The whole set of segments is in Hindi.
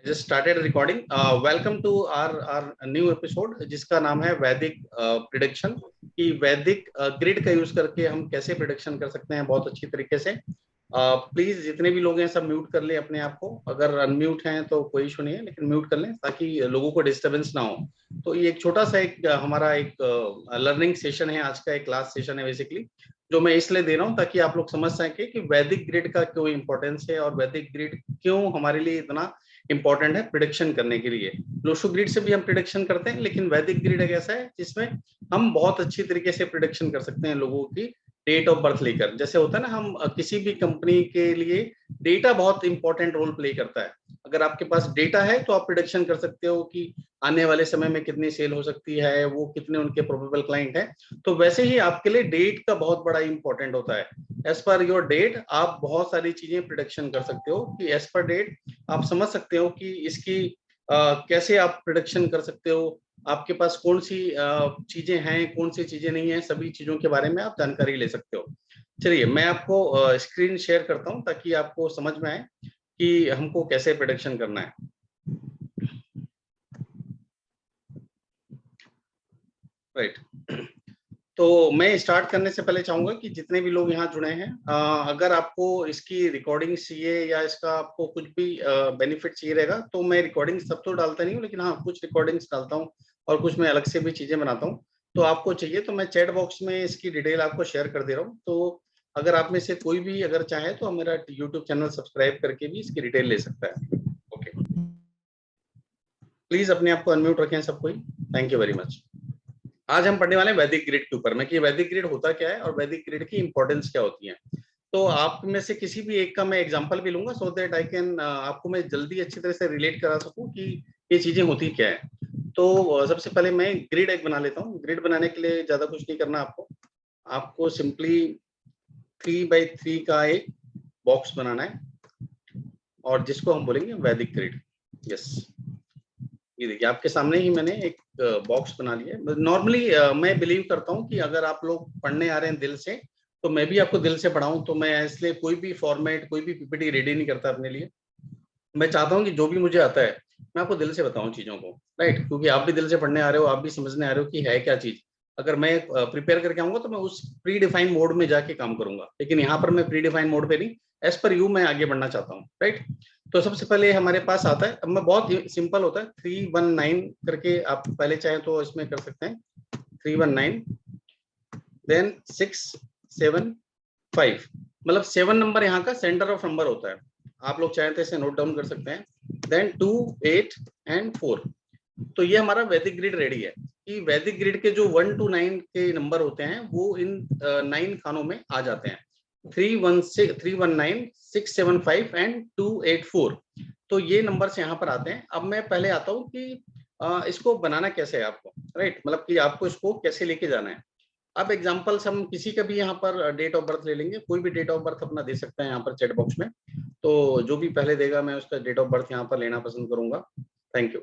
just started recording. Welcome to our new episode जिसका नाम है वैदिक प्रिडिक्शन कि वैदिक ग्रिड का यूज करके हम कैसे प्रिडिक्शन कर सकते हैं बहुत अच्छी तरीके से। प्लीज जितने भी लोग हैं सब म्यूट कर लें अपने आप को, अगर अनम्यूट हैं तो कोई इशू नहीं है, लेकिन म्यूट कर लें ताकि लोगों को डिस्टरबेंस ना हो। तो ये एक छोटा सा हमारा एक लर्निंग सेशन है, आज का एक क्लास सेशन है बेसिकली, जो मैं इसलिए दे रहा हूँ ताकि आप लोग समझ सकें कि वैदिक ग्रिड का क्यों इंपॉर्टेंस है और वैदिक ग्रिड क्यों हमारे लिए इतना इंपॉर्टेंट है प्रिडिक्शन करने के लिए। लोशु ग्रिड से भी हम प्रिडिक्शन करते हैं, लेकिन वैदिक ग्रिड एक ऐसा है जिसमें हम बहुत अच्छी तरीके से प्रिडिक्शन कर सकते हैं लोगों की डेट ऑफ बर्थ लेकर। जैसे होता है ना, हम किसी भी कंपनी के लिए डेटा बहुत इंपॉर्टेंट रोल प्ले करता है। अगर आपके पास डेटा है तो आप प्रिडिक्शन कर सकते हो कि आने वाले समय में कितनी सेल हो सकती है, वो कितने उनके प्रोबेबल क्लाइंट हैं। तो वैसे ही आपके लिए डेट का बहुत बड़ा इंपॉर्टेंट होता है। एज पर योर डेट आप बहुत सारी चीजें प्रिडिक्शन कर सकते हो कि एज पर डेट आप समझ सकते हो कि इसकी कैसे आप प्रिडिक्शन कर सकते हो, आपके पास कौन सी चीजें हैं, कौन सी चीजें नहीं है, सभी चीजों के बारे में आप जानकारी ले सकते हो। चलिए मैं आपको स्क्रीन शेयर करता हूं ताकि आपको समझ में आए कि हमको कैसे प्रिडिक्शन करना है। राइट, तो मैं स्टार्ट करने से पहले चाहूंगा कि जितने भी लोग यहाँ जुड़े हैं, अगर आपको इसकी रिकॉर्डिंग चाहिए या इसका आपको कुछ भी बेनिफिट चाहिए रहेगा तो मैं रिकॉर्डिंग सब तो डालता नहीं हूँ, लेकिन हाँ कुछ रिकॉर्डिंग्स डालता हूँ और कुछ मैं अलग से भी चीजें बनाता हूँ। तो आपको चाहिए तो मैं चैट बॉक्स में इसकी डिटेल आपको शेयर कर दे रहा हूँ। तो अगर आप में से कोई भी अगर चाहे तो मेरा यूट्यूब चैनल सब्सक्राइब करके भी इसकी डिटेल ले सकता है। ओके, प्लीज अपने आप को अनम्यूट रखें सब कोई। Thank you very much. आज हम पढ़ने वाले हैं वैदिक ग्रिड के ऊपर में कि वैदिक ग्रिड होता क्या है और वैदिक ग्रिड की इंपॉर्टेंस क्या होती है। तो आप में से किसी भी एक का मैं एग्जांपल भी लूंगा सो दैट आई कैन आपको मैं जल्दी अच्छी तरह से रिलेट करा सकूं कि ये चीजें होती क्या है। तो सबसे पहले मैं ग्रिड एक बना लेता हूँ। ग्रिड बनाने के लिए ज्यादा कुछ नहीं करना आपको सिंपली 3x3 का एक बॉक्स बनाना है और जिसको हम बोलेंगे वैदिक ग्रिड। यस, ये देखिए आपके सामने ही मैंने एक बॉक्स बना लिया है। नॉर्मली मैं बिलीव करता हूँ कि अगर आप लोग पढ़ने आ रहे हैं दिल से तो मैं भी आपको दिल से पढ़ाऊं, तो मैं इसलिए कोई भी फॉर्मेट कोई भी पीपीटी रेडी नहीं करता अपने लिए। मैं चाहता हूँ कि जो भी मुझे आता है मैं आपको दिल से बताऊं चीजों को, राइट, क्योंकि आप भी दिल से पढ़ने आ रहे हो, आप भी समझने आ रहे हो कि है क्या चीज। अगर मैं प्रिपेयर करके आऊंगा तो मैं उस प्री डिफाइंड मोड में जाके काम करूंगा, लेकिन यहाँ पर मैं प्री डिफाइंड मोड पे नहीं, एज पर यू मैं आगे बढ़ना चाहता हूँ। राइट, तो सबसे पहले हमारे पास आता है, अब मैं बहुत सिंपल होता है 319 करके, आप पहले चाहे तो इसमें कर सकते हैं 319 देन 675, मतलब 7 नंबर यहाँ का सेंटर ऑफ नंबर होता है। आप लोग चाहे तो इसे नोट डाउन कर सकते हैं। Then 2, 8 and 4। तो ये हमारा वैदिक ग्रिड रेडी है कि वैदिक ग्रिड के जो 1 to 9 के नंबर होते हैं वो इन 9 खानों में आ जाते हैं, 319, 675 एंड 284। तो ये नंबर्स यहाँ पर आते हैं। अब मैं पहले आता हूँ कि इसको बनाना कैसे है आपको, राइट, मतलब कि आपको इसको कैसे लेके जाना है। अब एग्जांपल्स हम किसी का भी यहाँ पर डेट ऑफ बर्थ ले लेंगे, कोई भी डेट ऑफ बर्थ अपना दे सकता है यहाँ पर चैट बॉक्स में। तो जो भी पहले देगा मैं उसका डेट ऑफ बर्थ यहाँ पर लेना पसंद करूंगा। Thank you.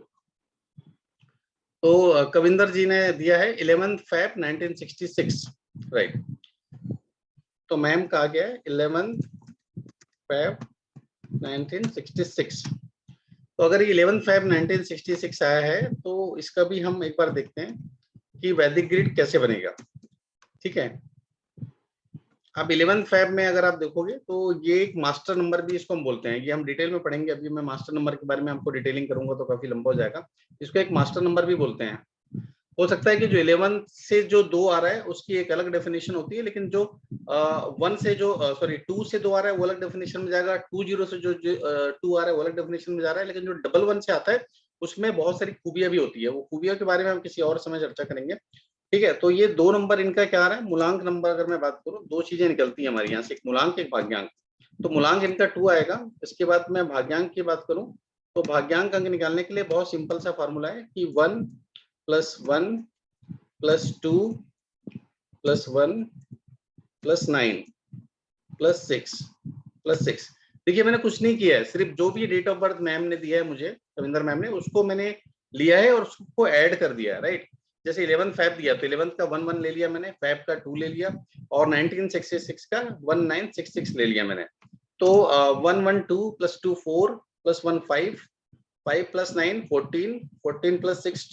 तो कविंदर जी ने दिया है 11 Feb 1966, राइट। तो मैम का आ गया है 11 Feb 1966। तो अगर ये 11 Feb 1966 आया है तो इसका भी हम एक बार देखते हैं कि वैदिक ग्रिड कैसे बनेगा। ठीक है, अब 11 Feb में अगर आप देखोगे तो ये एक मास्टर नंबर भी इसको हम बोलते हैं, ये हम डिटेल में पढ़ेंगे। अभी मैं मास्टर नंबर के बारे में आपको डिटेलिंग करूंगा तो काफी लंबा हो जाएगा। इसको एक मास्टर नंबर भी बोलते हैं। हो सकता है कि जो 11 से जो 2 आ रहा है उसकी एक अलग डेफिनेशन होती है, लेकिन जो 1 से जो 2 से 2 आ रहा है वो अलग डेफिनेशन में जाएगा, 20 से जो 2 आ रहा है वो अलग डेफिनेशन में जा रहा है, लेकिन जो 11 से आता है उसमें बहुत सारी खूबियां भी होती है। वो खूबियों के बारे में हम किसी और समय चर्चा करेंगे। ठीक है, तो ये 2 नंबर इनका क्या आ रहा है, मूलांक नंबर। अगर मैं बात करूं 2 चीजें निकलती है हमारे यहाँ से, एक मूलांक एक भाग्यांक। तो मूलांक इनका 2 आएगा। इसके बाद मैं भाग्यांक की बात करूं तो भाग्यांक अंक निकालने के लिए बहुत सिंपल सा फॉर्मूला है कि 1 + 1 + 2 + 1 + 9 + 6 + 6। देखिए मैंने कुछ नहीं किया है, सिर्फ जो भी डेट ऑफ बर्थ मैम ने दिया है मुझे, रविंदर मैम ने, उसको मैंने लिया है और उसको ऐड कर दिया है। राइट, जैसे 11 Feb दिया तो 11 का 1 ले लिया मैंने, Feb का 2 ले लिया और 1966 का 1966 ले लिया मैंने। तो 112 + 2 4 + 1 5 5 + 9 14, 14 + 6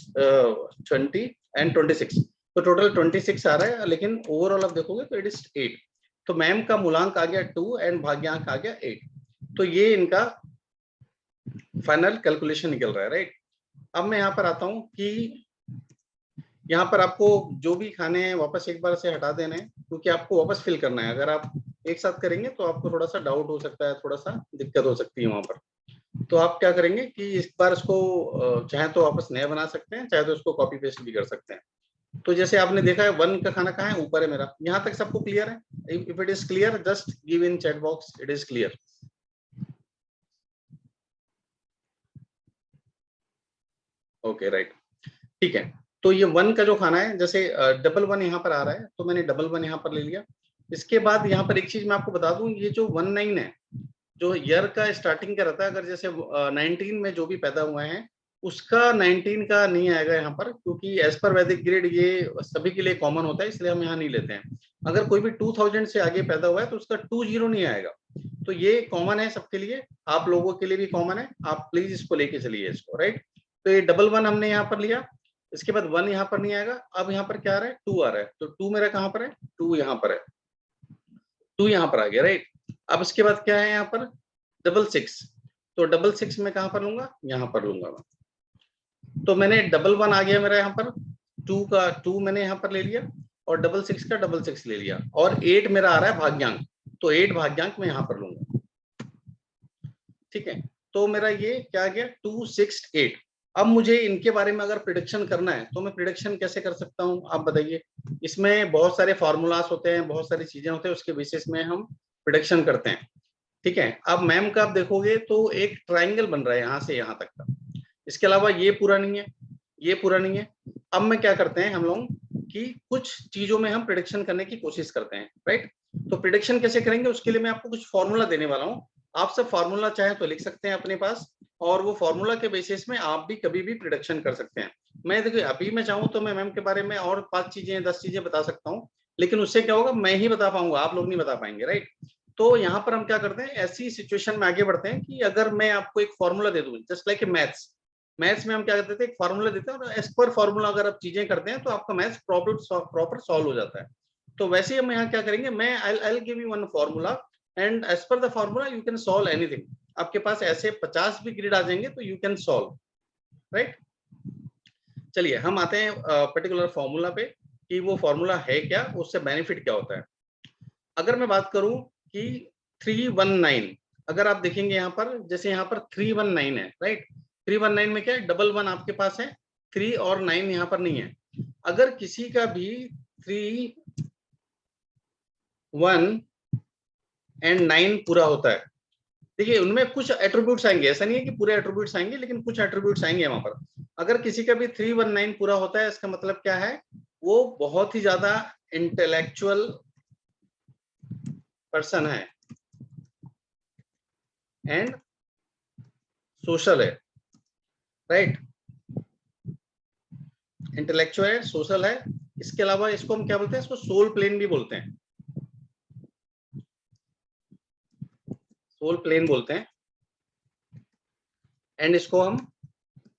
20 एंड 26, तो टोटल 26 आ रहा है, लेकिन ओवरऑल आप देखोगे तो इट इज 8। तो मैम का मूलांक आ गया 2 एंड भाग्यांक आ गया 8। तो ये इनका फाइनल कैलकुलेशन निकल रहा है, राइट। अब मैं यहाँ पर आता हूँ कि यहाँ पर आपको जो भी खाने हैं वापस एक बार से हटा देने हैं, क्योंकि आपको वापस फिल करना है। अगर आप एक साथ करेंगे तो आपको थोड़ा सा डाउट हो सकता है, थोड़ा सा दिक्कत हो सकती है वहां पर। तो आप क्या करेंगे कि इस बार इसको चाहे तो वापस नया बना सकते हैं, चाहे तो इसको कॉपी पेस्ट भी कर सकते हैं। तो जैसे आपने देखा है 1 का खाना कहाँ है, ऊपर है मेरा। यहाँ तक सबको क्लियर है? If it is clear just give in chat box it is clear. Okay right, ठीक है। तो ये 1 का जो खाना है, जैसे 1 यहाँ पर आ रहा है, तो मैंने 1 यहाँ पर ले लिया। इसके बाद यहाँ पर एक चीज मैं आपको बता दूं, ये जो 19 है, जो ईयर का स्टार्टिंग का रहता है, अगर जैसे 19 में जो भी पैदा हुए हैं उसका 19 का नहीं आएगा यहाँ पर, क्योंकि एज पर वैदिक ग्रिड ये सभी के लिए कॉमन होता है, इसलिए हम यहाँ नहीं लेते हैं। अगर कोई भी 2000 से आगे पैदा हुआ है तो उसका 20 नहीं आएगा। तो ये कॉमन है सबके लिए, आप लोगों के लिए भी कॉमन है, आप प्लीज इसको लेके चलिए इसको, राइट। तो ये 1 हमने यहाँ पर लिया, इसके बाद 1 यहाँ पर नहीं आएगा। अब यहाँ पर क्या आ रहा है, 2 आ रहा है, तो 2 मेरा कहाँ पर है, 2 यहाँ पर है, 2 यहाँ पर आ गया, राइट। अब इसके बाद क्या है यहाँ पर 66, तो 66 में कहाँ पर लूंगा, यहाँ पर लूंगा मैं। तो मैंने 11 आ गया मेरा यहाँ पर, 2 का 2 मैंने यहाँ पर ले लिया, और 66 का 66 ले लिया, और 8 मेरा आ रहा है भाग्यांक, तो 8 भाग्यांक मैं यहाँ पर लूंगा, ठीक है। तो मेरा ये क्या आ गया 2 6 8। अब मुझे इनके बारे में अगर प्रिडिक्शन करना है तो मैं प्रिडिक्शन कैसे कर सकता हूँ, आप बताइए। इसमें बहुत सारे फॉर्मूलास होते हैं, बहुत सारी चीजें होते हैं, उसके बेसिस में हम प्रिडिक्शन करते हैं, ठीक है। अब मैम का आप देखोगे तो एक ट्राइंगल बन रहा है यहाँ से यहाँ तक का, इसके अलावा ये पूरा नहीं है, ये पूरा नहीं है। अब मैं क्या करते हैं हम लोग कि कुछ चीजों में हम प्रिडिक्शन करने की कोशिश करते हैं, राइट। तो प्रिडिक्शन कैसे करेंगे उसके लिए मैं आपको कुछ फॉर्मूला देने वाला हूँ। आप सब फॉर्मूला चाहे तो लिख सकते हैं अपने पास, और वो फॉर्मूला के बेसिस में आप भी कभी भी प्रिडिक्शन कर सकते हैं। मैं देखिए अभी मैं चाहूँ तो मैं मैम के बारे में और 5 चीजें 10 चीजें बता सकता हूँ, लेकिन उससे क्या होगा, मैं ही बता पाऊंगा, आप लोग नहीं बता पाएंगे, राइट। तो यहाँ पर हम क्या करते हैं, ऐसी सिचुएशन में आगे बढ़ते हैं कि अगर मैं आपको एक फॉर्मूला दे दूं, जस्ट लाइक मैथ्स में हम क्या करते थे, एक फॉर्मूला देते हैं, और एज पर फॉर्मूला अगर आप चीजें करते हैं तो आपका मैथ्स प्रॉपर सॉल्व हो जाता है। तो वैसे ही हम यहाँ क्या करेंगे, मैं I give you one formula, and as per the formula you can solve anything. आपके पास ऐसे 50 भी ग्रिड आ जाएंगे तो यू कैन सॉल्व, राइट। चलिए हम आते हैं पर्टिकुलर फॉर्मूला पे कि वो फॉर्मूला है क्या, उससे बेनिफिट क्या होता है। अगर मैं बात करूं कि 319, अगर आप देखेंगे यहाँ पर, जैसे यहाँ पर 319 है, राइट। 319 में क्या है, 11 आपके पास है, 3 और 9 यहाँ पर नहीं है। अगर किसी का भी 3 1 एंड 9 पूरा होता है, देखिए उनमें कुछ एट्रीब्यूट्स आएंगे, ऐसा नहीं है कि पूरे एट्रीब्यूट्स आएंगे, लेकिन कुछ एट्रीब्यूट्स आएंगे वहां पर। अगर किसी का भी 319 पूरा होता है, इसका मतलब क्या है, वो बहुत ही ज्यादा इंटेलेक्चुअल पर्सन है एंड सोशल है, राइट। इंटेलेक्चुअल है, सोशल है। इसके अलावा इसको हम क्या बोलते हैं, इसको सोल प्लेन भी बोलते हैं, सोल प्लेन बोलते हैं। एंड इसको हम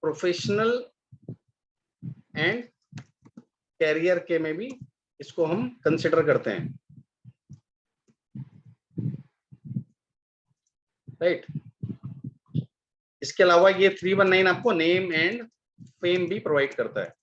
प्रोफेशनल एंड कैरियर के में भी इसको हम कंसिडर करते हैं, राइट। इसके अलावा ये 319 आपको नेम एंड फेम भी प्रोवाइड करता है।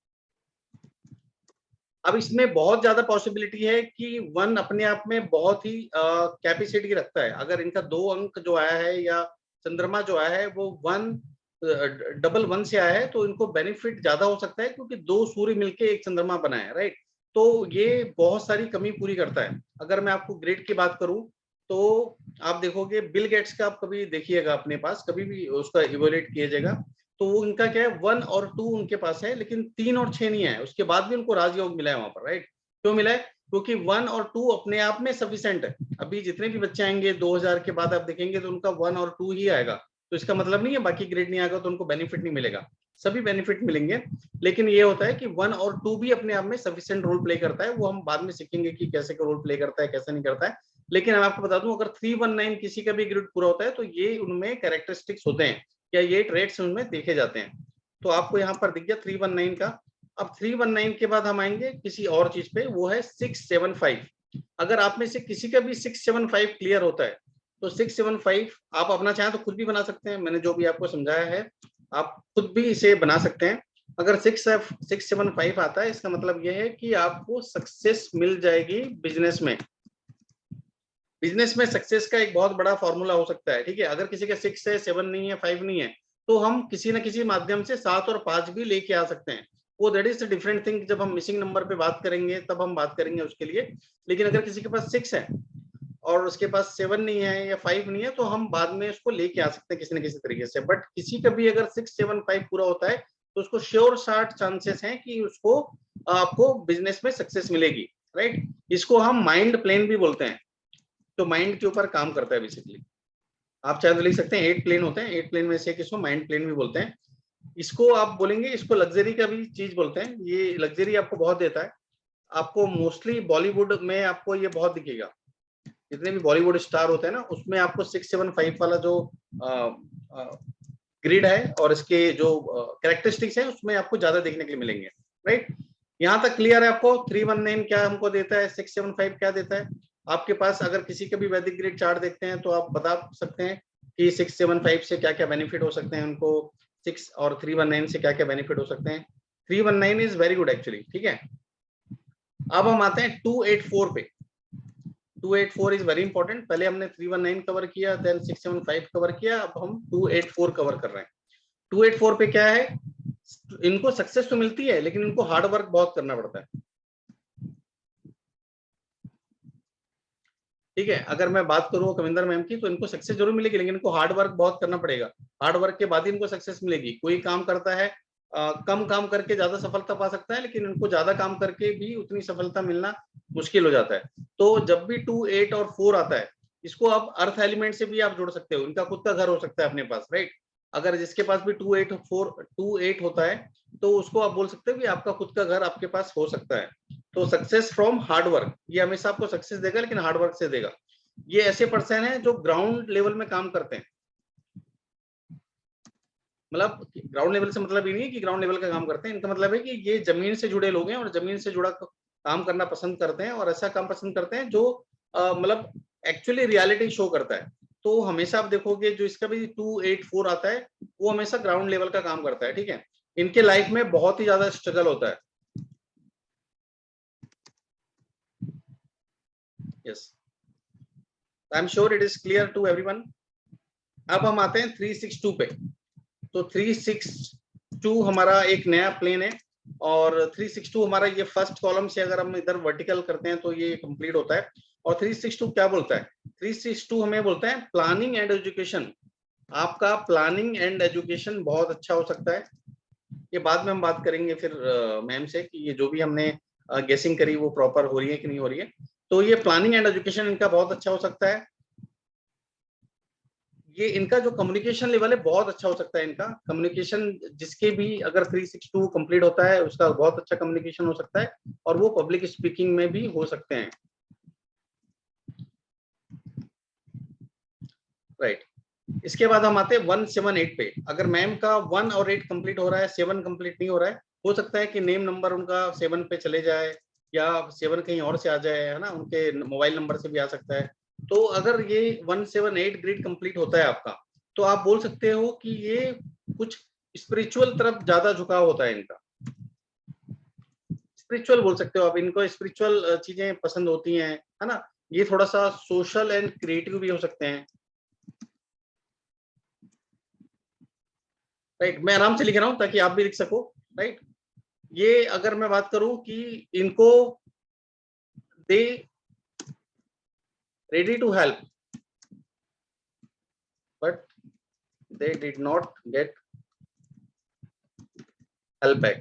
अब इसमें बहुत ज्यादा पॉसिबिलिटी है कि 1 अपने आप में बहुत ही कैपेसिटी रखता है। अगर इनका 2 अंक जो आया है या चंद्रमा जो आया है वो 1 से आया है, तो इनको बेनिफिट ज्यादा हो सकता है, क्योंकि 2 सूर्य मिलके एक चंद्रमा बना है, राइट। तो ये बहुत सारी कमी पूरी करता है। अगर मैं आपको ग्रेड की बात करूं तो आप देखोगे बिल गेट्स का, आप कभी देखिएगा अपने पास, कभी भी उसका इवोल्यूट कीजिएगा, तो वो उनका क्या है 1 और 2 उनके पास है, लेकिन 3 और 6 नहीं है। उसके बाद भी उनको राजयोग मिला है वहां पर, राइट। क्यों मिला है, क्योंकि 1 और 2 अपने आप में सफिशिएंट है। अभी जितने भी बच्चे आएंगे 2000 के बाद आप देखेंगे तो उनका 1 और 2 ही आएगा, तो इसका मतलब नहीं है बाकी ग्रेड नहीं आएगा तो उनको बेनिफिट नहीं मिलेगा, सभी बेनिफिट मिलेंगे। लेकिन ये होता है कि 1 और 2 भी अपने आप में सफिशिएंट रोल प्ले करता है, वो हम बाद में सीखेंगे कि कैसे रोल प्ले करता है कैसे नहीं करता है। लेकिन मैं आपको बता दूं, अगर 319 किसी का भी ग्रेड पूरा होता है तो ये उनमें कैरेक्टरिस्टिक्स होते हैं या ये ट्रेड्स उनमें देखे जाते हैं। तो आपको यहाँ पर दिख गया 319 का। अब 319 के बाद हम आएंगे किसी और चीज पे, वो है 675। अगर आप में से किसी का भी 675 क्लियर होता है तो 675 आप अपना चाहें तो खुद भी बना सकते हैं। मैंने जो भी आपको समझाया है आप खुद भी इसे बना सकते हैं। अगर 675 आता है इसका मतलब यह है कि आपको सक्सेस मिल जाएगी बिजनेस में। बिजनेस में सक्सेस का एक बहुत बड़ा फॉर्मूला हो सकता है, ठीक है। अगर किसी का 6 है, 7 नहीं है, 5 नहीं है, तो हम किसी न किसी माध्यम से 7 और 5 भी लेके आ सकते हैं। वो दैट इज डिफरेंट थिंग। जब हम मिसिंग नंबर पे बात करेंगे तब हम बात करेंगे उसके लिए। लेकिन अगर किसी के पास 6 है और उसके पास 7 नहीं है या 5 नहीं है, तो हम बाद में उसको लेके आ सकते हैं किसी न किसी तरीके से। बट किसी का भी अगर 675 पूरा होता है तो उसको श्योर 60 चांसेस हैं कि उसको आपको बिजनेस में सक्सेस मिलेगी, राइट। इसको हम माइंड प्लेन भी बोलते हैं। तो माइंड के ऊपर काम करता है बेसिकली। आप चाहे तो लिख सकते हैं 8 प्लेन होते हैं, 8 प्लेन में से किसको माइंड प्लेन भी बोलते हैं। इसको आप बोलेंगे, इसको लग्जरी का भी चीज बोलते हैं। ये लग्जरी आपको बहुत देता है। आपको मोस्टली बॉलीवुड में आपको ये बहुत दिखेगा। जितने भी बॉलीवुड स्टार होते हैं ना, उसमें आपको 675 वाला जो ग्रिड है और इसके जो कैरेक्टरिस्टिक्स है उसमें आपको ज्यादा देखने के लिए मिलेंगे, राइट। यहाँ तक क्लियर है आपको? 319 क्या हमको देता है, 675 क्या देता है। आपके पास अगर किसी का भी वैदिक ग्रिड चार्ट देखते हैं तो आप बता सकते हैं कि 675 से क्या क्या बेनिफिट हो सकते हैं उनको, 6 और 319 से क्या क्या बेनिफिट हो सकते हैं। 319 इज वेरी गुड एक्चुअली, ठीक है। अब हम आते हैं 284 पे। 284 इज वेरी इंपॉर्टेंट। पहले हमने 319 कवर किया, देन 675 कवर किया, अब हम 284 कवर कर रहे हैं। 284 पे क्या है, इनको सक्सेस तो मिलती है लेकिन इनको हार्ड वर्क बहुत करना पड़ता है, ठीक है। अगर मैं बात करूं कविंदर मैम की, तो इनको सक्सेस जरूर मिलेगी लेकिन इनको हार्ड वर्क बहुत करना पड़ेगा। हार्ड वर्क के बाद ही इनको सक्सेस मिलेगी। कोई काम करता है कम काम करके ज्यादा सफलता पा सकता है, लेकिन इनको ज्यादा काम करके भी उतनी सफलता मिलना मुश्किल हो जाता है। तो जब भी 2, 8 और 4 आता है, इसको आप अर्थ एलिमेंट से भी आप जोड़ सकते हो। इनका खुद का घर हो सकता है अपने पास, राइट। अगर जिसके पास भी 2, 8, 4, 2, 8 होता है तो उसको आप बोल सकते हो कि आपका खुद का घर आपके पास हो सकता है। तो सक्सेस फ्रॉम हार्ड वर्क, ये हमेशा आपको सक्सेस देगा लेकिन हार्ड वर्क से देगा। ये ऐसे पर्सन हैं जो ग्राउंड लेवल में काम करते हैं। मतलब ग्राउंड लेवल से मतलब ये नहीं है कि ग्राउंड लेवल का काम करते हैं, इनका मतलब है कि ये जमीन से जुड़े लोग हैं और जमीन से जुड़ा काम करना पसंद करते हैं और ऐसा काम पसंद करते हैं जो मतलब एक्चुअली रियलिटी शो करता है। तो हमेशा आप देखोगे जो इसका भी 2, 8, 4 आता है वो हमेशा ग्राउंड लेवल का काम करता है, ठीक है। इनके लाइफ में बहुत ही ज्यादा स्ट्रगल होता है। Yes, I am sure it is clear to everyone. अब हम आते हैं 362 पे। तो 362 हमारा एक नया प्लेन है और 362 हमारा ये फर्स्ट कॉलम से अगर हम इधर वर्टिकल करते हैं तो ये कंप्लीट होता है। और 362 क्या बोलता है, 362 हमें बोलता है प्लानिंग एंड एजुकेशन। आपका प्लानिंग एंड एजुकेशन बहुत अच्छा हो सकता है। ये बाद में हम बात करेंगे फिर मैम से कि ये जो भी हमने गेसिंग करी वो प्रॉपर हो रही है कि नहीं हो रही है। तो ये प्लानिंग एंड एजुकेशन इनका बहुत अच्छा हो सकता है। ये इनका जो कम्युनिकेशन लेवल है बहुत अच्छा हो सकता है। इनका कम्युनिकेशन जिसके भी अगर 362 कंप्लीट होता है उसका बहुत अच्छा कम्युनिकेशन हो सकता है और वो पब्लिक स्पीकिंग में भी हो सकते हैं, राइट। इसके बाद हम आते हैं 178 पे। अगर मैम का 1 और 8 कंप्लीट हो रहा है, 7 कंप्लीट नहीं हो रहा है, हो सकता है कि नेम नंबर उनका 7 पे चले जाए या 7 कहीं और से आ जाए, है ना, उनके मोबाइल नंबर से भी आ सकता है। तो अगर ये 178 ग्रिड कंप्लीट होता है आपका, तो आप बोल सकते हो कि ये कुछ स्पिरिचुअल तरफ ज्यादा झुकाव होता है इनका। स्पिरिचुअल बोल सकते हो आप इनको, स्पिरिचुअल चीजें पसंद होती हैं, है ना। ये थोड़ा सा सोशल एंड क्रिएटिव भी हो सकते हैं, राइट। मैं आराम से लिख रहा हूं ताकि आप भी लिख सको, राइट। ये अगर मैं बात करूं कि इनको they ready to help but they did not get help back.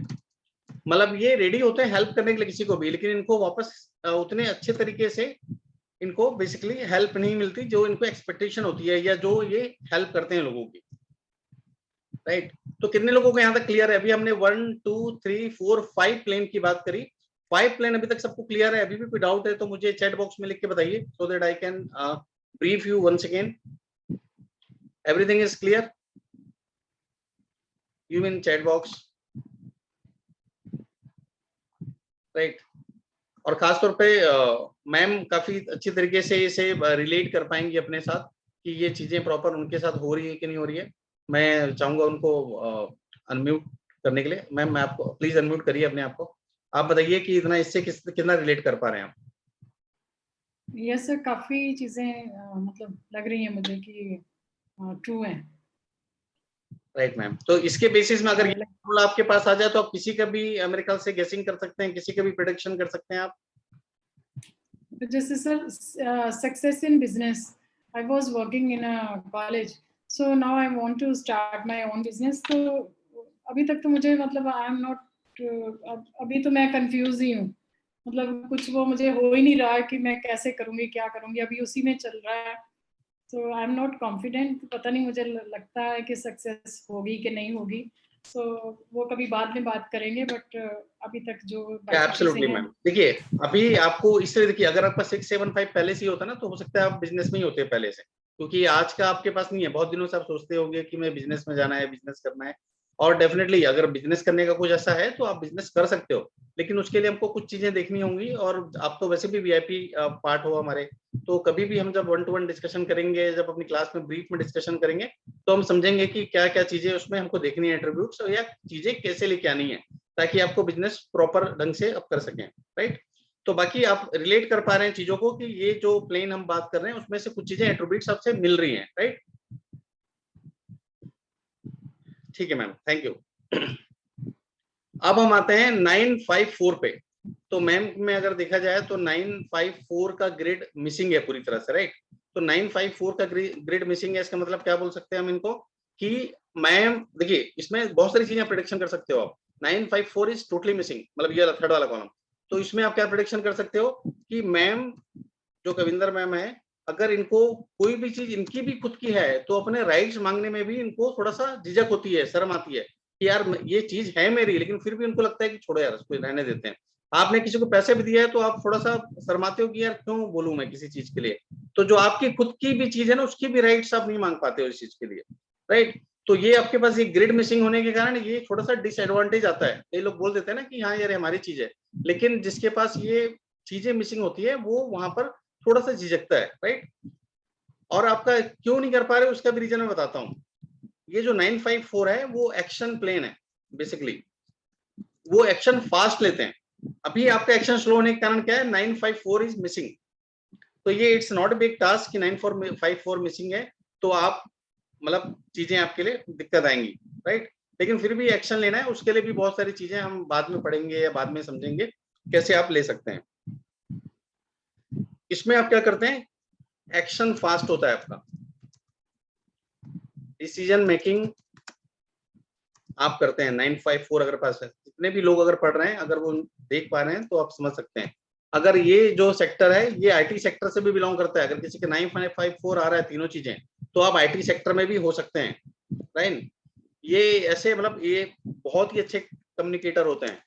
मतलब ये रेडी होते हैं हेल्प करने के लिए किसी को भी, लेकिन इनको वापस उतने अच्छे तरीके से इनको बेसिकली हेल्प नहीं मिलती जो इनको एक्सपेक्टेशन होती है या जो ये हेल्प करते हैं लोगों की, राइट। तो कितने लोगों को यहाँ तक क्लियर है? अभी हमने 1, 2, 3, 4, 5 प्लेन की बात करी। 5 प्लेन अभी तक सबको क्लियर है? अभी भी कोई डाउट है तो मुझे चैट बॉक्स में लिख के बताइए so that I can brief you once again. Everything is clear? You mean chat box, right. और खासतौर पे मैम काफी अच्छी तरीके से इसे रिलेट कर पाएंगी अपने साथ कि ये चीजें प्रॉपर उनके साथ हो रही है कि नहीं हो रही है। मैं चाहूंगा उनको अनम्यूट करने के लिए। मैम मैं आपको प्लीज अनम्यूट करिए अपने आप को। आप बताइए कि इतना इससे कितना रिलेट कर पा रहे हैं आप। यस सर, काफी चीजें मतलब लग रही हैं मुझे कि ट्रू है। राइट मैम, तो इसके बेसिस में अगर ये फॉर्मूला आपके पास आ जाए तो आप किसी का भी मेरे ख्याल से गेसिंग कर सकते हैं, किसी का भी प्रेडिक्शन कर सकते हैं आप। जैसे sir success in business, I was working in a college, so now I want to start my own business. तो अभी तक तो मुझे मतलब आई एम नॉट, अभी तो मैं कंफ्यूज ही हूँ, मतलब कुछ वो मुझे हो ही नहीं रहा है कि मैं कैसे करूँगी, क्या करूँगी, अभी उसी में चल रहा है। तो आई एम नॉट कॉन्फिडेंट, पता नहीं, मुझे लगता है कि सक्सेस होगी कि नहीं होगी। तो वो कभी बाद में बात करेंगे, बट अभी तक जो बाकी चीजें एब्सोल्युटली हैं। मैम, देखिए अभी आपको इस तरह देखिए, अगर आपका 675 पहले से ही होता ना तो हो सकता है आप बिजनेस में ही होते पहले से, क्योंकि आज का आपके पास नहीं है। बहुत दिनों से आप सोचते होंगे कि मैं बिजनेस में जाना है, बिजनेस करना है। और डेफिनेटली अगर बिजनेस करने का कुछ ऐसा है तो आप बिजनेस कर सकते हो, लेकिन उसके लिए हमको कुछ चीजें देखनी होंगी। और आप तो वैसे भी वीआईपी पार्ट हो हमारे, तो कभी भी हम जब 1-to-1 डिस्कशन करेंगे, जब अपनी क्लास में ब्रीफ में डिस्कशन करेंगे, तो हम समझेंगे कि क्या क्या चीजें उसमें हमको देखनी है, एट्रीब्यूट्स, या चीजें कैसे लेके आनी है, ताकि आपको बिजनेस प्रॉपर ढंग से आप कर सकें, राइट। तो बाकी आप रिलेट कर पा रहे हैं चीजों को कि ये जो प्लेन हम बात कर रहे हैं उसमें से कुछ चीजें एट्रीब्यूट्स आपसे मिल रही हैं, राइट। ठीक है मैम, थैंक यू। अब हम आते हैं 954 पे। तो मैम में अगर देखा जाए तो 954 का ग्रिड मिसिंग है पूरी तरह से, राइट। तो 954 का ग्रिड मिसिंग है, इसका मतलब क्या बोल सकते हैं हम इनको कि मैम देखिए इसमें बहुत सारी चीजें प्रेडिक्शन कर सकते हो आप। 954 इज टोटली मिसिंग, मतलब ये थर्ड वाला कॉलम। तो इसमें आप क्या प्रेडिक्शन कर सकते हो कि मैम जो कविंदर मैम है, अगर इनको कोई भी चीज इनकी भी खुद की है तो अपने राइट्स मांगने में भी इनको थोड़ा सा झिझक होती है, शर्म आती है कि यार ये चीज है मेरी, लेकिन फिर भी उनको लगता है कि छोड़ो यार इसको रहने देते हैं। आपने किसी को पैसे भी दिया है तो आप थोड़ा सा शर्माते हो कि यार क्यों बोलूं मैं किसी चीज के लिए। तो जो आपकी खुद की भी चीज है ना उसकी भी राइट्स आप नहीं मांग पाते हो इस चीज के लिए, राइट। तो ये आपके पास ये ग्रिड मिसिंग होने के कारण ये थोड़ा सा डिसएडवांटेज आता है। कई लोग बोल देते हैं ना कि हाँ यार हमारी चीज है, लेकिन जिसके पास ये चीजें मिसिंग होती है वो वहां पर थोड़ा सा झिझकता है, राइट। और आपका क्यों नहीं कर पा रहे उसका भी रीजन मैं बताता हूँ। ये जो 954 है वो एक्शन प्लेन है बेसिकली, वो एक्शन फास्ट लेते हैं। अभी आपका एक्शन स्लो होने के कारण क्या है, 954 इज मिसिंग। तो ये इट्स नॉट बिग टास्क कि 954 मिसिंग है तो आप मतलब चीजें आपके लिए दिक्कत आएंगी, राइट। लेकिन फिर भी एक्शन लेना है, उसके लिए भी बहुत सारी चीजें हम बाद में पढ़ेंगे या बाद में समझेंगे कैसे आप ले सकते हैं। इसमें आप क्या करते हैं, एक्शन फास्ट होता है आपका, डिसीजन मेकिंग आप करते हैं। 954 अगर पास है, जितने भी लोग अगर पढ़ रहे हैं अगर वो देख पा रहे हैं तो आप समझ सकते हैं। अगर ये जो सेक्टर है ये आईटी सेक्टर से भी बिलोंग करता है, अगर किसी के 954 आ रहा है तीनों चीजें, तो आप आईटी सेक्टर में भी हो सकते हैं, राइट। ये ऐसे मतलब ये बहुत ही अच्छे कम्युनिकेटर होते हैं।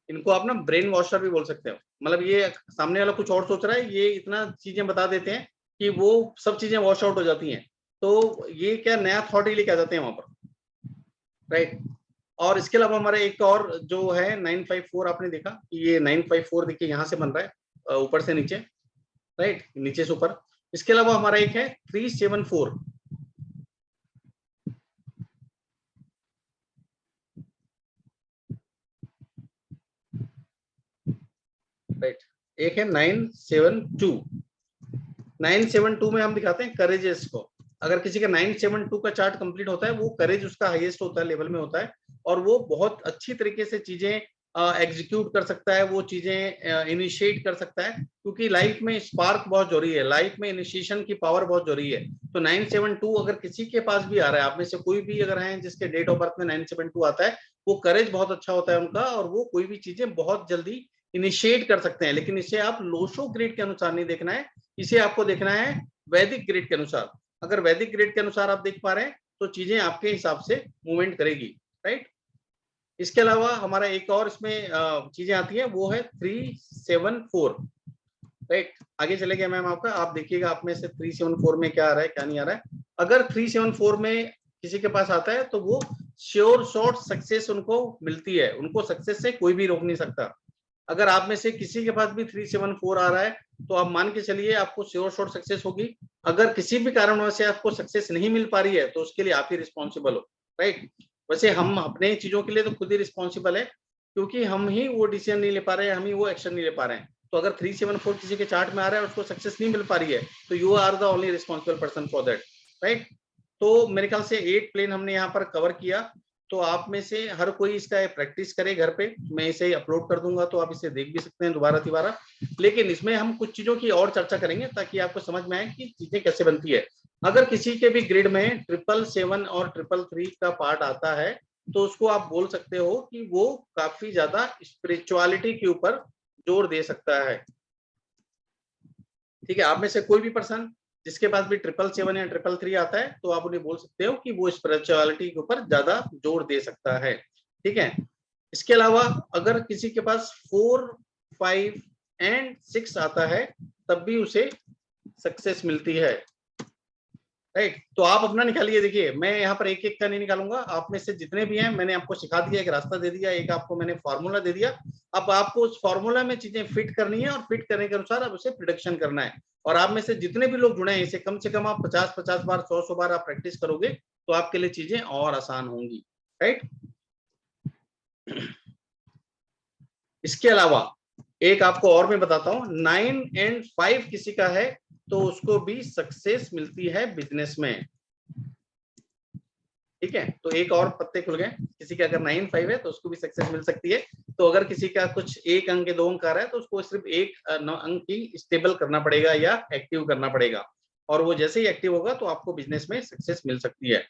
इनको आप ना ब्रेन वॉशर भी बोल सकते हो, मतलब ये सामने वाला कुछ और सोच रहा है, ये इतना चीजें बता देते हैं कि वो सब चीजें वॉश आउट हो जाती हैं। तो ये क्या नया थॉट ही लेके आ जाते हैं वहां पर, राइट। और इसके अलावा हमारा एक और जो है 954, आपने देखा कि ये 954 देखिए यहाँ से बन रहा है ऊपर से नीचे, राइट, नीचे से ऊपर। इसके अलावा हमारा एक है 374, राइट। एक है 972। 972 में हम दिखाते हैं करेजेस को। अगर किसी का 972 का चार्ट कंप्लीट होता है, वो करेज उसका हाईएस्ट होता है, लेवल में होता है, और वो बहुत अच्छी तरीके से चीजें एग्जीक्यूट कर सकता है, वो चीजें इनिशिएट कर सकता है, क्योंकि लाइफ में स्पार्क बहुत जरूरी है, लाइफ में इनिशिएशन की पावर बहुत जरूरी है। तो 972 अगर किसी के पास भी आ रहा है, आप में से कोई भी अगर है जिसके डेट ऑफ बर्थ में 972 आता है, वो करेज बहुत अच्छा होता है उनका, और वो कोई भी चीजें बहुत जल्दी इनिशिएट कर सकते हैं। लेकिन इसे आप लोशो ग्रिड के अनुसार नहीं देखना है, इसे आपको देखना है वैदिक ग्रिड के अनुसार। अगर वैदिक ग्रिड के अनुसार आप देख पा रहे हैं तो चीजें आपके हिसाब से मूवमेंट करेगी, राइट। इसके अलावा हमारा एक और इसमें चीजें आती है, वो है 374, राइट। आगे चले गए मैम आपका, आप देखिएगा आप में से 374 में क्या आ रहा है क्या नहीं आ रहा है। अगर 374 में किसी के पास आता है तो वो श्योर शॉर्ट सक्सेस उनको मिलती है, उनको सक्सेस से कोई भी रोक नहीं सकता। अगर आप में से किसी के पास भी 374 आ रहा है तो आप मान के चलिए आपको श्योर शॉर्ट सक्सेस होगी। अगर किसी भी कारणवश से आपको सक्सेस नहीं मिल पा रही है तो उसके लिए आप ही रिस्पॉन्सिबल हो, राइट। वैसे हम अपने चीजों के लिए तो खुद ही रिस्पॉन्सिबल है, क्योंकि हम ही वो डिसीजन नहीं ले पा रहे हैं, हम ही वो एक्शन नहीं ले पा रहे हैं। तो अगर 374 किसी के चार्ट में आ रहा है, उसको सक्सेस नहीं मिल पा रही है, तो you are the only responsible person for that, right. तो मेरे ख्याल से 8 प्लेन हमने यहाँ पर कवर किया। तो आप में से हर कोई इसका प्रैक्टिस करे घर पे, मैं इसे अपलोड कर दूंगा तो आप इसे देख भी सकते हैं दोबारा तिबारा। लेकिन इसमें हम कुछ चीजों की और चर्चा करेंगे ताकि आपको समझ में आए कि चीजें कैसे बनती है। अगर किसी के भी ग्रिड में 777 और 333 का पार्ट आता है तो उसको आप बोल सकते हो कि वो काफी ज्यादा स्पिरिचुअलिटी के ऊपर जोर दे सकता है। ठीक है, आप में से कोई भी पर्सन जिसके पास भी 777 या 333 आता है तो आप उन्हें बोल सकते हो कि वो स्पिरिचुअलिटी के ऊपर ज्यादा जोर दे सकता है। ठीक है, इसके अलावा अगर किसी के पास 4, 5 एंड 6 आता है तब भी उसे सक्सेस मिलती है, राइट। तो आप अपना निकालिए। देखिए मैं यहाँ पर एक एक का नहीं निकालूंगा, आप में से जितने भी हैं मैंने आपको सिखा दिया, एक रास्ता दे दिया, एक आपको मैंने फॉर्मूला दे दिया। अब आपको उस फॉर्मूला में चीजें फिट करनी है और फिट करने के अनुसार अब उसे प्रिडिक्शन करना है। और आप में से जितने भी लोग जुड़े हैं इसे कम से कम आप 50-50 बार 100-100 बार आप प्रैक्टिस करोगे तो आपके लिए चीजें और आसान होंगी, राइट। इसके अलावा एक आपको और मैं बताता हूं, 9 एंड 5 किसी का है तो उसको भी सक्सेस मिलती है बिजनेस में। ठीक है, तो एक और पत्ते खुल गए। किसी का अगर 9, 5 है तो उसको भी सक्सेस मिल सकती है। तो अगर किसी का कुछ 1 अंक के 2 अंक आ रहा है तो उसको सिर्फ 1 अंक की स्टेबल करना पड़ेगा या एक्टिव करना पड़ेगा, और वो जैसे ही एक्टिव होगा तो आपको बिजनेस में सक्सेस मिल सकती है।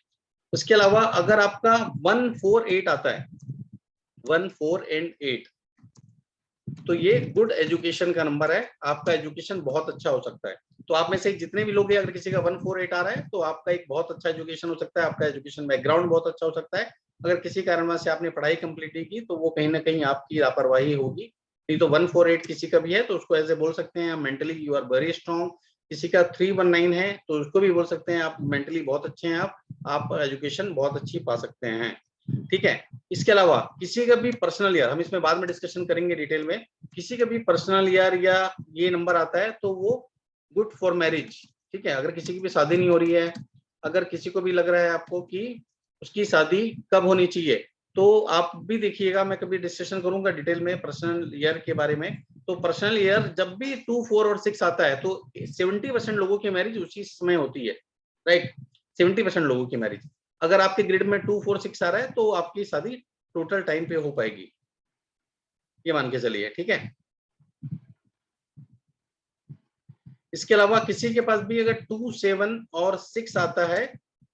उसके अलावा अगर आपका 1, 4, 8 आता है, 1, 4 एंड 8, तो ये गुड एजुकेशन का नंबर है, आपका एजुकेशन बहुत अच्छा हो सकता है। तो आप में से जितने भी लोग हैं अगर किसी का 1, 4, 8 आ रहा है तो आपका एक बहुत अच्छा एजुकेशन हो सकता है, आपका एजुकेशन बैकग्राउंड बहुत अच्छा हो सकता है। अगर किसी कारणवश से आपने पढ़ाई कंप्लीट नहीं की तो वो कहीं ना कहीं आपकी लापरवाही होगी। नहीं तो 1, 4, 8 किसी का भी है तो उसको ऐसे बोल सकते हैं mentally you are very strong. किसी का 3, 1, 9 है तो उसको भी बोल सकते हैं आप मेंटली बहुत अच्छे हैं, आप एजुकेशन बहुत अच्छी पा सकते हैं। ठीक है, इसके अलावा किसी का भी पर्सनल ईयर, हम इसमें बाद में डिस्कशन करेंगे डिटेल में, किसी का भी पर्सनल ईयर या ये नंबर आता है तो वो गुड फॉर मैरिज। ठीक है, अगर किसी की भी शादी नहीं हो रही है, अगर किसी को भी लग रहा है आपको कि उसकी शादी कब होनी चाहिए, तो आप भी देखिएगा, मैं कभी डिस्कशन करूंगा डिटेल में पर्सनल ईयर के बारे में। तो पर्सनल ईयर जब भी 2, 4 और 6 आता है तो 70% लोगों की मैरिज उसी समय होती है, राइट। 70% लोगों की मैरिज। अगर आपके ग्रिड में 2, 4, 6 आ रहा है तो आपकी शादी टोटल टाइम पे हो पाएगी, ये मान के चलिए। ठीक है, इसके अलावा किसी के पास भी अगर 2, 7 और 6 आता है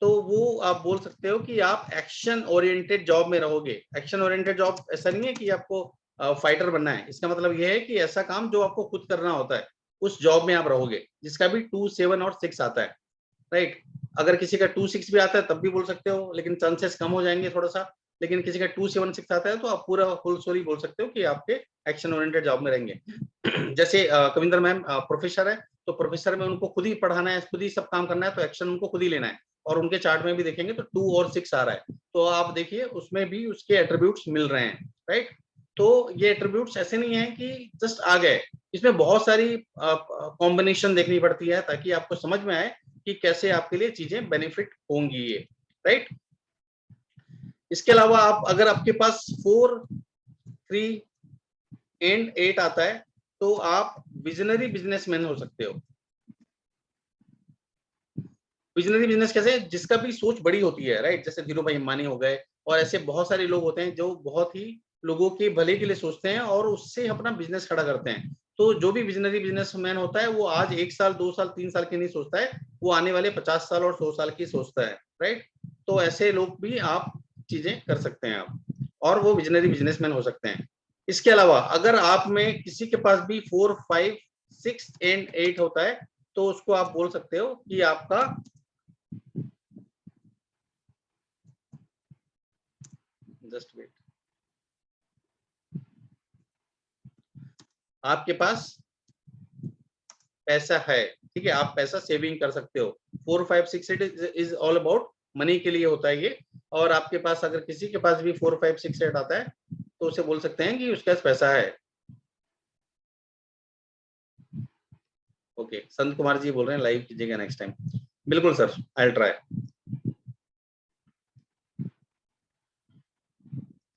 तो वो आप बोल सकते हो कि आप एक्शन ओरिएंटेड जॉब में रहोगे। एक्शन ओरिएंटेड जॉब ऐसा नहीं है कि आपको फाइटर बनना है, इसका मतलब यह है कि ऐसा काम जो आपको खुद करना होता है उस जॉब में आप रहोगे, जिसका भी 2, 7 और 6 आता है, राइट। अगर किसी का 2, 6 भी आता है तब भी बोल सकते हो, लेकिन चांसेस कम हो जाएंगे थोड़ा सा। लेकिन किसी का 2, 7, 6 आता है तो आप पूरा फुल स्टोरी बोल सकते हो कि आपके एक्शन ओरिएंटेड जॉब में रहेंगे। जैसे कविंदर मैम प्रोफेसर है तो प्रोफेसर में उनको खुद ही पढ़ाना है, खुद ही सब काम करना है, तो एक्शन उनको खुद ही लेना है। और उनके चार्ट में भी देखेंगे तो 2 और 6 आ रहा है तो आप देखिए उसमें भी उसके एट्रीब्यूट्स मिल रहे हैं, राइट। तो ये एट्रीब्यूट्स ऐसे नहीं है कि जस्ट आ गए, इसमें बहुत सारी कॉम्बिनेशन देखनी पड़ती है ताकि आपको समझ में आए कि कैसे आपके लिए चीजें बेनिफिट होंगी ये, राइट। इसके अलावा आप अगर आपके पास 4, 3 एंड 8 आता है तो आप विजनरी बिजनेसमैन हो सकते हो। विजनरी बिजनेस कैसे, जिसका भी सोच बड़ी होती है, राइट। जैसे धीरू भाई अंबानी हो गए और ऐसे बहुत सारे लोग होते हैं जो बहुत ही लोगों के भले के लिए सोचते हैं और उससे अपना बिजनेस खड़ा करते हैं। तो जो भी विजनरी बिजनेसमैन होता है वो आज 1 साल 2 साल 3 साल की नहीं सोचता है, वो आने वाले 50 साल और 100 साल की सोचता है, राइट। तो ऐसे लोग भी आप चीजें कर सकते हैं आप, और वो विजनरी बिजनेसमैन हो सकते हैं। इसके अलावा अगर आप में किसी के पास भी 4, 5, 6 एंड 8 होता है तो उसको आप बोल सकते हो कि आपका जस्ट वेट, आपके पास पैसा है, ठीक है, आप पैसा सेविंग कर सकते हो। 4, 5, 6 इज ऑल अबाउट मनी के लिए होता है ये। और आपके पास अगर किसी के पास भी 4 5 6 8 आता है तो उसे बोल सकते हैं कि उसके पास पैसा है। ओके, संत कुमार जी बोल रहे हैं लाइव कीजिएगा नेक्स्ट टाइम। बिल्कुल सर, आई विल ट्राई।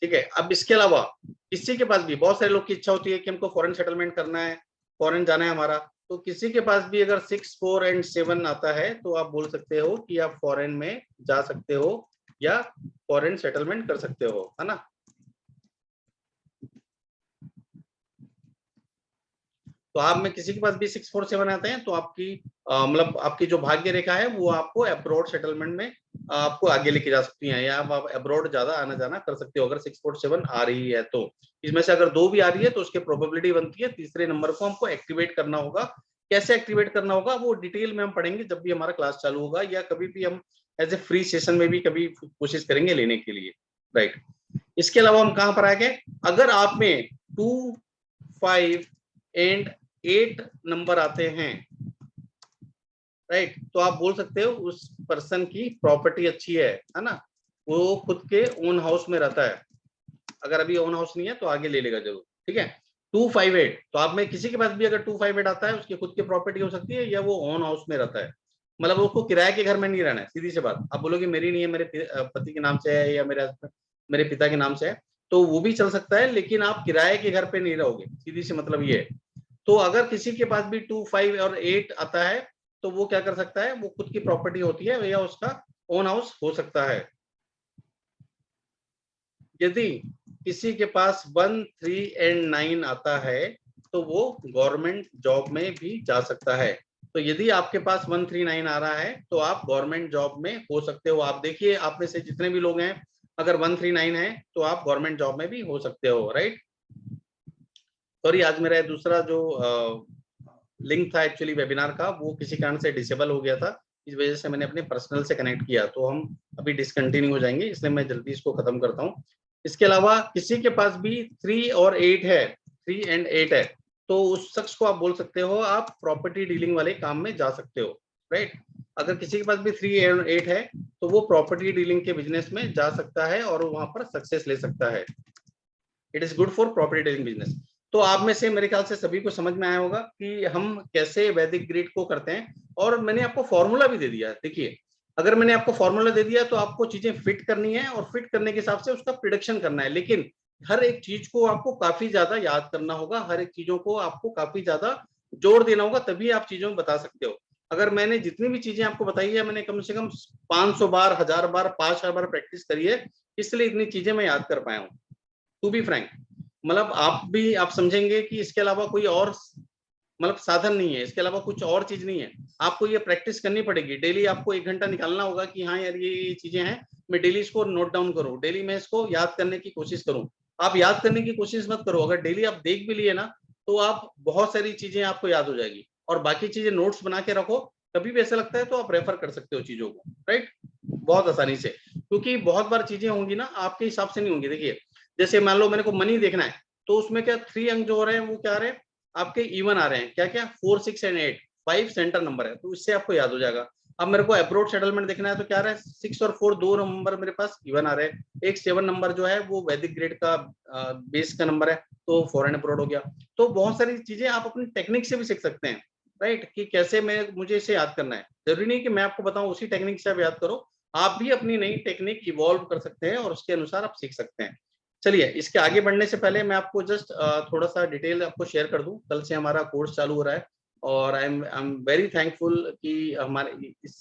ठीक है, अब इसके अलावा किसी के पास भी, बहुत सारे लोग की इच्छा होती है कि हमको फॉरेन सेटलमेंट करना है, फॉरेन जाना है हमारा, तो किसी के पास भी अगर 6 4 एंड 7 आता है तो आप बोल सकते हो कि आप फॉरेन में जा सकते हो या फॉरेन सेटलमेंट कर सकते हो, है ना। तो आप में किसी के पास भी 6 4 7 आते हैं तो आपकी मतलब आपकी जो भाग्य रेखा है वो आपको अब्रॉड सेटलमेंट में आपको आगे लेके जा सकती हैं, या आप अब्रॉड ज्यादा आना जाना कर सकते हो अगर 6 4 7 आ रही है तो। इसमें से अगर 2 भी आ रही है तो उसकी प्रोबेबिलिटी बनती है तीसरे नंबर को हमको एक्टिवेट करना होगा। कैसे एक्टिवेट करना होगा वो डिटेल में हम पढ़ेंगे जब भी हमारा क्लास चालू होगा, या कभी भी हम एज ए फ्री सेशन में भी कभी कोशिश करेंगे लेने के लिए, राइट। इसके अलावा हम कहां पर आएंगे, अगर आप में 2 5 एंड 8 नंबर आते हैं, राइट, तो आप बोल सकते हो उस पर्सन की प्रॉपर्टी अच्छी है ना, वो खुद के ओन हाउस में रहता है। अगर अभी ओन हाउस नहीं है तो आगे ले लेगा जरूर, ठीक है। 2 5 8, तो आप में किसी के पास भी अगर 2 5 8 आता है उसकी खुद की प्रॉपर्टी हो सकती है या वो ओन हाउस में रहता है, मतलब उसको किराए के घर में नहीं रहना है। सीधी सी बात, आप बोलोगे मेरी नहीं है, मेरे पति के नाम से है या मेरे पिता के नाम से है, तो वो भी चल सकता है, लेकिन आप किराए के घर पे नहीं रहोगे, सीधी सी मतलब ये है। तो अगर किसी के पास भी 2 5 और 8 आता है तो वो क्या कर सकता है, वो खुद की प्रॉपर्टी होती है या उसका ओन हाउस हो सकता है। यदि किसी के पास 1 3 एंड 9 आता है तो वो गवर्नमेंट जॉब में भी जा सकता है। तो यदि आपके पास 1 3 9 आ रहा है तो आप गवर्नमेंट जॉब में हो सकते हो। आप देखिए आप में से जितने भी लोग हैं, अगर 1 3 9 है तो आप गवर्नमेंट जॉब में भी हो सकते हो, राइट। सॉरी, आज मेरा दूसरा जो लिंक था एक्चुअली वेबिनार का, वो किसी कारण से डिसेबल हो गया था, इस वजह से मैंने अपने पर्सनल से कनेक्ट किया, तो हम अभी डिसकंटिन्यू हो जाएंगे, इसलिए मैं जल्दी इसको खत्म करता हूँ। इसके अलावा किसी के पास भी 3 और 8 है, 3 एंड 8 है, तो उस शख्स को आप बोल सकते हो आप प्रॉपर्टी डीलिंग वाले काम में जा सकते हो, राइट। अगर किसी के पास भी 3 एंड 8 है तो वो प्रॉपर्टी डीलिंग के बिजनेस में जा सकता है और वहां पर सक्सेस ले सकता है। It is good for property dealing business. तो आप में से मेरे ख्याल से सभी को समझ में आया होगा कि हम कैसे वैदिक ग्रिड को करते हैं, और मैंने आपको फॉर्मूला भी दे दिया है। देखिए, अगर मैंने आपको फॉर्मूला दे दिया तो आपको चीजें फिट करनी है और फिट करने के हिसाब से उसका प्रिडिक्शन करना है, लेकिन हर एक चीज को आपको काफी ज्यादा याद करना होगा, हर एक चीजों को आपको काफी ज्यादा जोर देना होगा, तभी आप चीजों में बता सकते हो। अगर मैंने जितनी भी चीजें आपको बताई है, मैंने कम से कम 500 बार, 1000 बार, 5000 बार प्रैक्टिस करी है, इसलिए इतनी चीजें मैं याद कर पाया हूँ, टू बी फ्रैंक। मतलब आप समझेंगे कि इसके अलावा कोई और मतलब साधन नहीं है, इसके अलावा कुछ और चीज नहीं है। आपको ये प्रैक्टिस करनी पड़ेगी, डेली आपको 1 घंटा निकालना होगा कि हाँ यार ये चीजें हैं, मैं डेली इसको नोट डाउन करूँ, डेली मैं इसको याद करने की कोशिश करूँ। आप याद करने की कोशिश मत करो, अगर डेली आप देख भी लिए ना तो आप बहुत सारी चीजें आपको याद हो जाएगी, और बाकी चीजें नोट्स बना के रखो, कभी भी ऐसा लगता है तो आप रेफर कर सकते हो चीजों को, राइट, बहुत आसानी से। क्योंकि बहुत बार चीजें होंगी ना आपके हिसाब से नहीं होंगी। देखिए, जैसे मान लो मेरे को मनी देखना है, तो उसमें क्या 3 अंक जो हो रहे हैं वो क्या आ रहे हैं आपके इवन आ रहे हैं, क्या क्या 4 6 एंड 8, 5 सेंटर नंबर है, तो इससे आपको याद हो जाएगा। अब मेरे को अब्रॉड सेटलमेंट देखना है तो क्या आ रहा है 6 और 4 दो नंबर मेरे पास इवन आ रहे हैं, एक 7 नंबर जो है वो वैदिक ग्रेड का बेस का नंबर है, तो फॉरेन अब्रॉड हो गया। तो बहुत सारी चीजें आप अपनी टेक्निक से भी सीख सकते हैं, राइट, कि कैसे मुझे इसे याद करना है। जरूरी नहीं कि मैं आपको बताऊं उसी टेक्निक से आप याद करो, आप भी अपनी नई टेक्निक इवॉल्व कर सकते हैं और उसके अनुसार आप सीख सकते हैं। चलिए, इसके आगे बढ़ने से पहले मैं आपको जस्ट थोड़ा सा डिटेल आपको शेयर कर दूं। कल से हमारा कोर्स चालू हो रहा है और आई एम वेरी थैंकफुल कि हमारे इस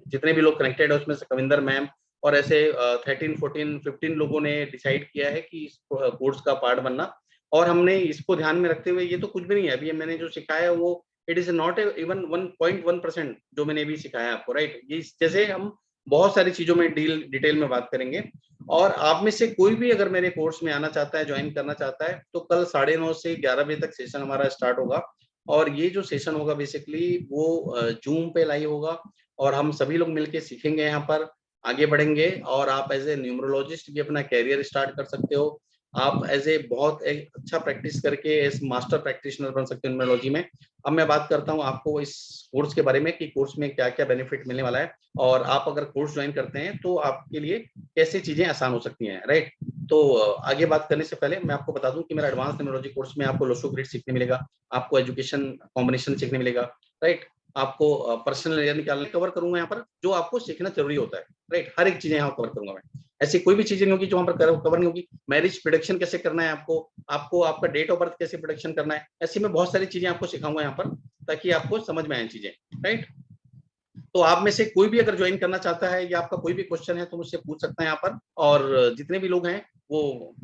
जितने भी लोग कनेक्टेड है उसमें से कविंदर मैम और ऐसे 13 14 15 लोगों ने डिसाइड किया है कि इस कोर्स का पार्ट बनना, और हमने इसको ध्यान में रखते हुए, ये तो कुछ भी नहीं है अभी मैंने जो सिखाया है वो इट इज नॉट इवन 1.1% जो मैंने अभी सिखाया है आपको, राइट। ये जैसे हम बहुत सारी चीजों में डिटेल में बात करेंगे, और आप में से कोई भी अगर मेरे कोर्स में आना चाहता है, ज्वाइन करना चाहता है, तो कल 9:30 से 11 बजे तक सेशन हमारा स्टार्ट होगा। और ये जो सेशन होगा बेसिकली वो जूम पे लाइव होगा, और हम सभी लोग मिलके सीखेंगे, यहाँ पर आगे बढ़ेंगे, और आप एज ए न्यूमरोलॉजिस्ट भी अपना कैरियर स्टार्ट कर सकते हो। आप एज ए बहुत एक अच्छा प्रैक्टिस करके एज मास्टर प्रैक्टिशनर बन सकते हैं न्यूमरोलॉजी में। अब मैं बात करता हूँ आपको इस कोर्स के बारे में कि कोर्स में क्या क्या बेनिफिट मिलने वाला है, और आप अगर कोर्स ज्वाइन करते हैं तो आपके लिए कैसे चीजें आसान हो सकती हैं, राइट। तो आगे बात करने से पहले मैं आपको बता दूं कि मेरा एडवांस न्यूमरोलॉजी कोर्स में आपको लो-शू ग्रिड सीखने मिलेगा, आपको एजुकेशन कॉम्बिनेशन सीखने मिलेगा, राइट। आपको पर्सनल एरिया निकालने कवर करूंगा यहाँ पर, जो आपको सीखना जरूरी होता है, राइट। हर एक चीजें यहाँ कवर करूंगा मैं, ऐसी कोई भी चीजें नहीं होगी जो वहां पर कवर नहीं होगी। मैरिज प्रोडिक्शन कैसे करना है आपको, आपको आपका डेट ऑफ बर्थ कैसे प्रोडिक्शन करना है, ऐसी मैं बहुत सारी चीजें आपको सिखाऊंगा यहाँ पर, ताकि आपको समझ में आए चीजें, राइट। तो आप में से कोई भी अगर ज्वाइन करना चाहता है या आपका कोई भी क्वेश्चन है तो मुझसे पूछ सकता है यहाँ पर, और जितने भी लोग हैं वो